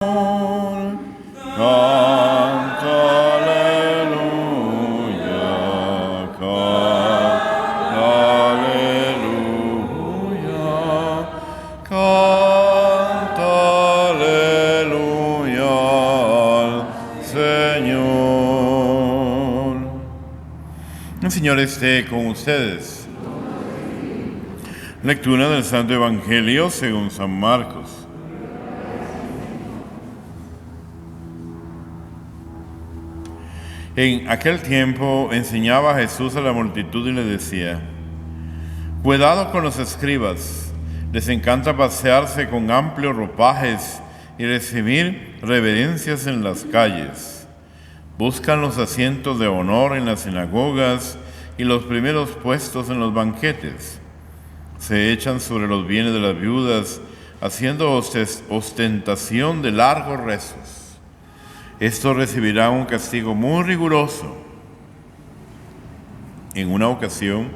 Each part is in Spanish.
Canta aleluya, canta aleluya, canta aleluya al Señor. El Señor esté con ustedes. Lectura del Santo Evangelio según San Marcos. En aquel tiempo enseñaba Jesús a la multitud y le decía: cuidado con los escribas, les encanta pasearse con amplios ropajes y recibir reverencias en las calles. Buscan los asientos de honor en las sinagogas y los primeros puestos en los banquetes. Se echan sobre los bienes de las viudas, haciendo ostentación de largos rezos. Estos recibirán un castigo muy riguroso. En una ocasión,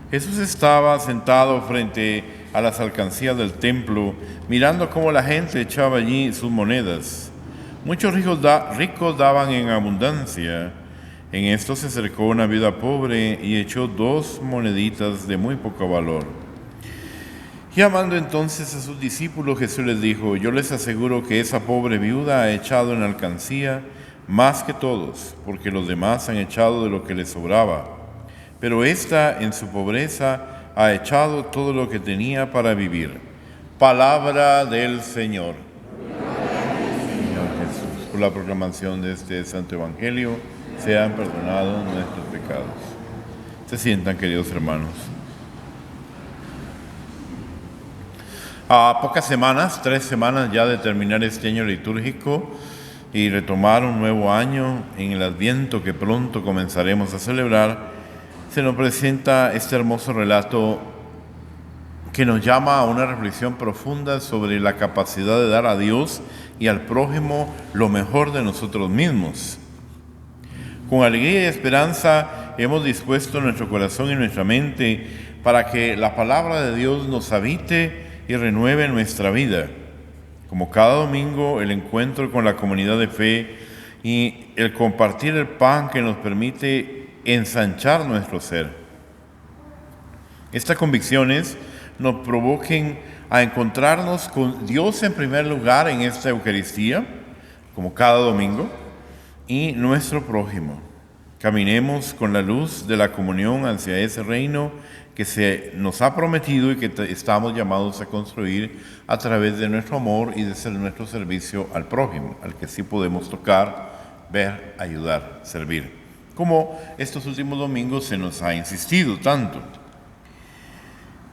Jesús estaba sentado frente a las alcancías del templo, mirando cómo la gente echaba allí sus monedas. Muchos ricos daban en abundancia. En esto se acercó una viuda pobre y echó 2 moneditas de muy poco valor. Llamando entonces a sus discípulos, Jesús les dijo: yo les aseguro que esa pobre viuda ha echado en la alcancía más que todos, porque los demás han echado de lo que les sobraba. Pero ésta, en su pobreza, ha echado todo lo que tenía para vivir. Palabra del Señor. Señor Jesús, por la proclamación de este Santo Evangelio, sean perdonados nuestros pecados. Se sientan, queridos hermanos. A pocas semanas, 3 semanas ya de terminar este año litúrgico y retomar un nuevo año en el Adviento que pronto comenzaremos a celebrar, se nos presenta este hermoso relato que nos llama a una reflexión profunda sobre la capacidad de dar a Dios y al prójimo lo mejor de nosotros mismos. Con alegría y esperanza hemos dispuesto nuestro corazón y nuestra mente para que la palabra de Dios nos habite y renueve nuestra vida. Como cada domingo, el encuentro con la comunidad de fe y el compartir el pan que nos permite ensanchar nuestro ser. Estas convicciones nos provoquen a encontrarnos con Dios en primer lugar en esta Eucaristía, como cada domingo, y nuestro prójimo. Caminemos con la luz de la comunión hacia ese reino que se nos ha prometido y que estamos llamados a construir a través de nuestro amor y de nuestro servicio al prójimo, al que sí podemos tocar, ver, ayudar, servir. Como estos últimos domingos se nos ha insistido tanto.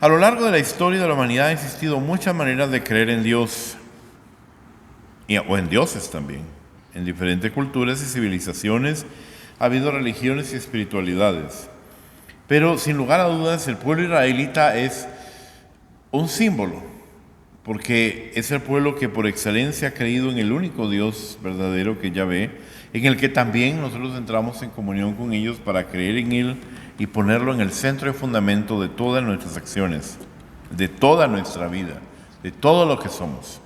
A lo largo de la historia de la humanidad ha existido muchas maneras de creer en Dios, o en dioses también. En diferentes culturas y civilizaciones ha habido religiones y espiritualidades. Pero sin lugar a dudas, el pueblo israelita es un símbolo, porque es el pueblo que por excelencia ha creído en el único Dios verdadero que Yahvé, en el que también nosotros entramos en comunión con ellos para creer en Él y ponerlo en el centro y fundamento de todas nuestras acciones, de toda nuestra vida, de todo lo que somos.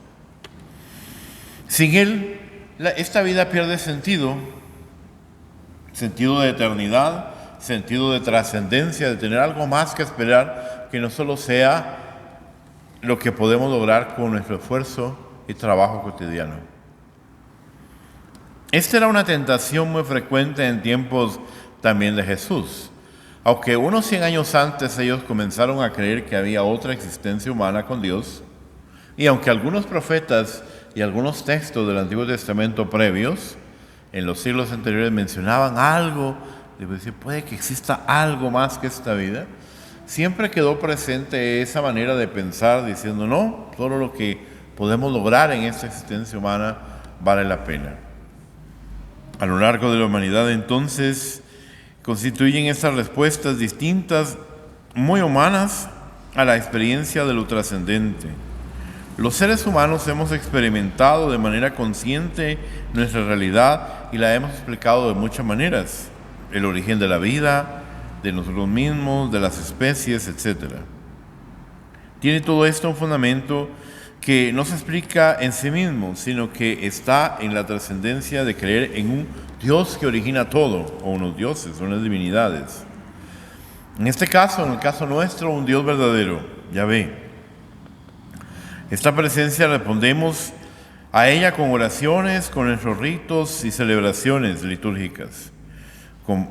Sin Él, esta vida pierde sentido de eternidad, sentido de trascendencia, de tener algo más que esperar que no solo sea lo que podemos lograr con nuestro esfuerzo y trabajo cotidiano. Esta era una tentación muy frecuente en tiempos también de Jesús. Aunque unos 100 años antes ellos comenzaron a creer que había otra existencia humana con Dios, y aunque algunos profetas y algunos textos del Antiguo Testamento previos, en los siglos anteriores mencionaban algo, puede que exista algo más que esta vida, siempre quedó presente esa manera de pensar diciendo: no, todo lo que podemos lograr en esta existencia humana vale la pena. A lo largo de la humanidad entonces constituyen estas respuestas distintas, muy humanas, a la experiencia de lo trascendente. Los seres humanos hemos experimentado de manera consciente nuestra realidad y la hemos explicado de muchas maneras: el origen de la vida, de nosotros mismos, de las especies, etc. Tiene todo esto un fundamento que no se explica en sí mismo, sino que está en la trascendencia de creer en un Dios que origina todo, o unos dioses, unas divinidades. En este caso, en el caso nuestro, un Dios verdadero, Yahvé. Esta presencia respondemos a ella con oraciones, con nuestros ritos y celebraciones litúrgicas. Con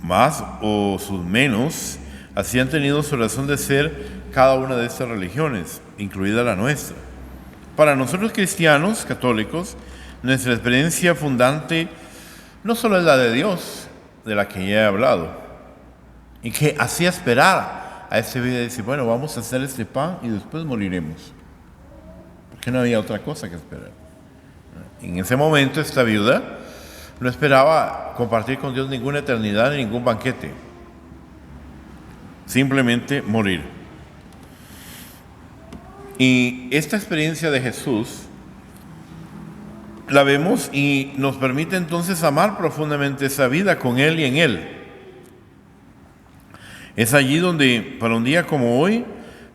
más o sus menos, así han tenido su razón de ser cada una de estas religiones, incluida la nuestra. Para nosotros cristianos, católicos, nuestra experiencia fundante no solo es la de Dios, de la que ya he hablado, y que hacía esperar a esta vida y decir, bueno, vamos a hacer este pan y después moriremos. Porque no había otra cosa que esperar. En ese momento esta viuda no esperaba compartir con Dios ninguna eternidad ni ningún banquete. Simplemente morir. Y esta experiencia de Jesús la vemos y nos permite entonces amar profundamente esa vida con Él y en Él. Es allí donde, para un día como hoy,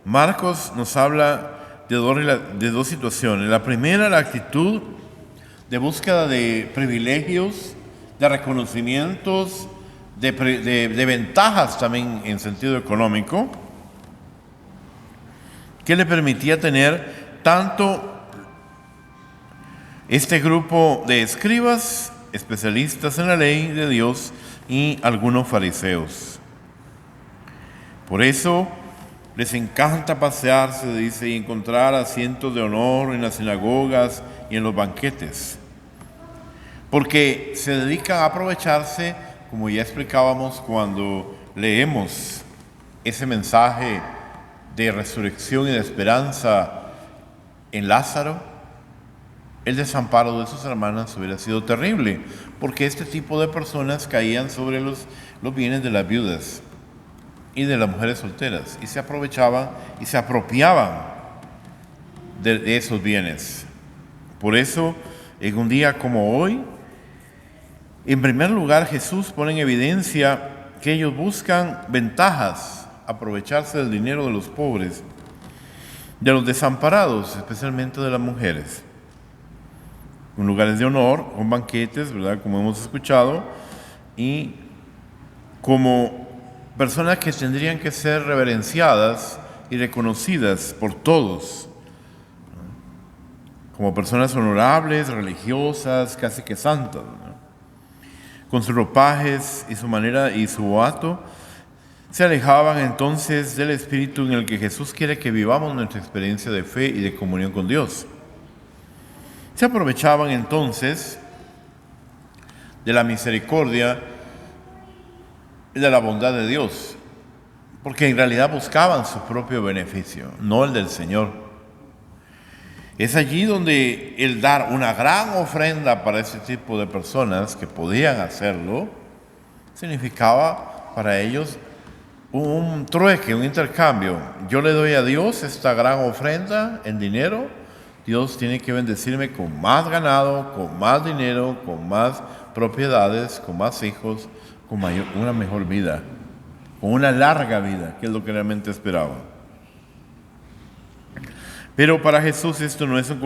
Marcos nos habla de dos situaciones. La primera, la actitud de búsqueda de privilegios, de reconocimientos, de ventajas también en sentido económico, que le permitía tener tanto este grupo de escribas, especialistas en la ley de Dios, y algunos fariseos. Por eso les encanta pasearse, dice, y encontrar asientos de honor en las sinagogas y en los banquetes, porque se dedican a aprovecharse, como ya explicábamos cuando leemos ese mensaje de resurrección y de esperanza en Lázaro. El desamparo de sus hermanas hubiera sido terrible, porque este tipo de personas caían sobre los bienes de las viudas y de las mujeres solteras, y se aprovechaban y se apropiaban de esos bienes. Por eso, en un día como hoy, en primer lugar, Jesús pone en evidencia que ellos buscan ventajas, aprovecharse del dinero de los pobres, de los desamparados, especialmente de las mujeres. Con lugares de honor, con banquetes, ¿verdad?, como hemos escuchado, y como personas que tendrían que ser reverenciadas y reconocidas por todos, como personas honorables, religiosas, casi que santas, ¿no? Con sus ropajes y su manera y su boato, se alejaban entonces del espíritu en el que Jesús quiere que vivamos nuestra experiencia de fe y de comunión con Dios. Se aprovechaban entonces de la misericordia y de la bondad de Dios, porque en realidad buscaban su propio beneficio, no el del Señor. Es allí donde el dar una gran ofrenda para ese tipo de personas que podían hacerlo, significaba para ellos un trueque, un intercambio. Yo le doy a Dios esta gran ofrenda en dinero, Dios tiene que bendecirme con más ganado, con más dinero, con más propiedades, con más hijos, con una mejor vida, con una larga vida, que es lo que realmente esperaban. Pero para Jesús esto no es un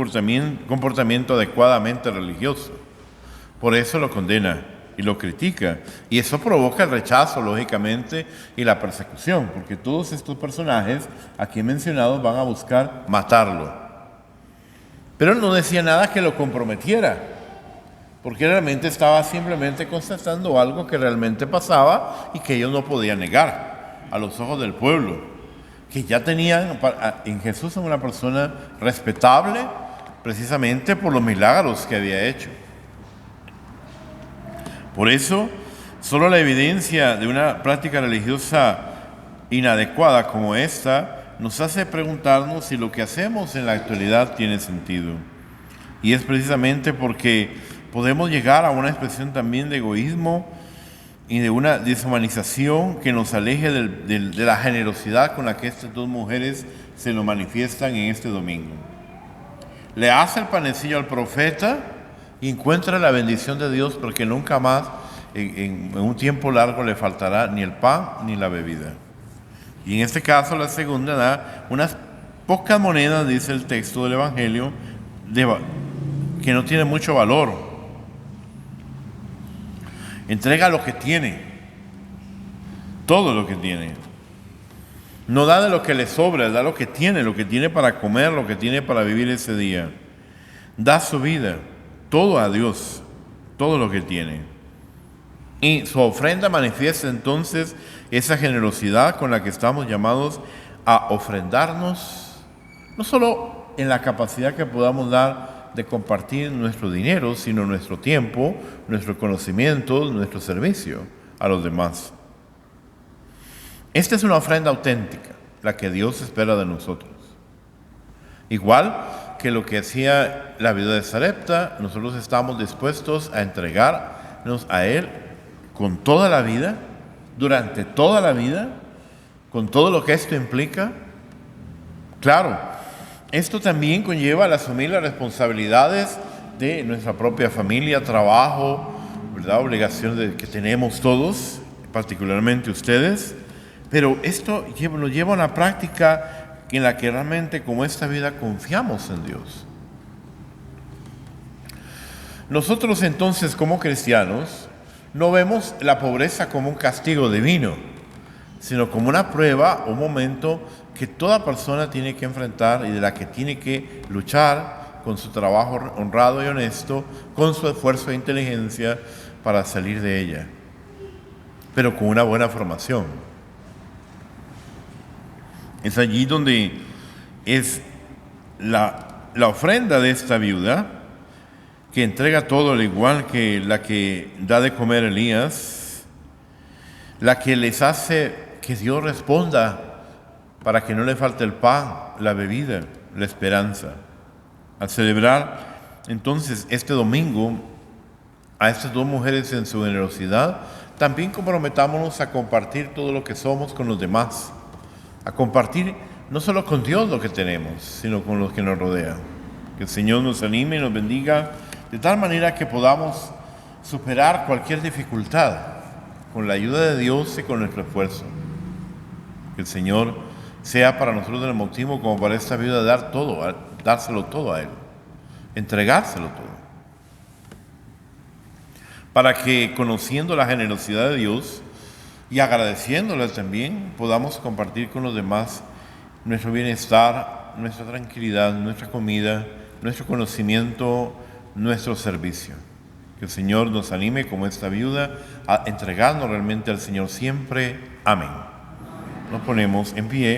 comportamiento adecuadamente religioso. Por eso lo condena y lo critica. Y eso provoca el rechazo, lógicamente, y la persecución, porque todos estos personajes aquí mencionados van a buscar matarlo. Pero él no decía nada que lo comprometiera, porque realmente estaba simplemente constatando algo que realmente pasaba y que ellos no podían negar a los ojos del pueblo, que ya tenían en Jesús una persona respetable precisamente por los milagros que había hecho. Por eso, solo la evidencia de una práctica religiosa inadecuada como esta nos hace preguntarnos si lo que hacemos en la actualidad tiene sentido. Y es precisamente porque podemos llegar a una expresión también de egoísmo y de una deshumanización que nos aleje de la generosidad con la que estas dos mujeres se lo manifiestan en este domingo. Le hace el panecillo al profeta y encuentra la bendición de Dios, porque nunca más en un tiempo largo le faltará ni el pan ni la bebida. Y en este caso la segunda da unas pocas monedas, dice el texto del Evangelio, que no tiene mucho valor. Entrega lo que tiene, todo lo que tiene. No da de lo que le sobra, da lo que tiene para comer, lo que tiene para vivir ese día. Da su vida, todo a Dios, todo lo que tiene. Y su ofrenda manifiesta entonces esa generosidad con la que estamos llamados a ofrendarnos, no solo en la capacidad que podamos dar de compartir nuestro dinero, sino nuestro tiempo, nuestro conocimiento, nuestro servicio a los demás. Esta es una ofrenda auténtica, la que Dios espera de nosotros. Igual que lo que hacía la viuda de Sarepta, nosotros estamos dispuestos a entregarnos a Él con toda la vida, durante toda la vida, con todo lo que esto implica. Claro, esto también conlleva el asumir las responsabilidades de nuestra propia familia, trabajo, ¿verdad? Obligaciones que tenemos todos, particularmente ustedes. Pero esto nos lleva a una práctica en la que realmente, como esta vida, confiamos en Dios. Nosotros entonces, como cristianos, no vemos la pobreza como un castigo divino, sino como una prueba, un momento que toda persona tiene que enfrentar y de la que tiene que luchar con su trabajo honrado y honesto, con su esfuerzo e inteligencia para salir de ella, pero con una buena formación. Es allí donde es la ofrenda de esta viuda, que entrega todo al igual que la que da de comer Elías, la que les hace que Dios responda para que no le falte el pan, la bebida, la esperanza. Al celebrar entonces este domingo a estas dos mujeres en su generosidad, también comprometámonos a compartir todo lo que somos con los demás, a compartir no solo con Dios lo que tenemos, sino con los que nos rodean. Que el Señor nos anime y nos bendiga de tal manera que podamos superar cualquier dificultad con la ayuda de Dios y con nuestro esfuerzo. Que el Señor sea para nosotros el motivo, como para esta viuda, dárselo todo a Él, entregárselo todo, para que, conociendo la generosidad de Dios y agradeciéndole también, podamos compartir con los demás nuestro bienestar, nuestra tranquilidad, nuestra comida, nuestro conocimiento, nuestro servicio. Que el Señor nos anime, como esta viuda, a entregarnos realmente al Señor siempre. Amén. Nos ponemos en pie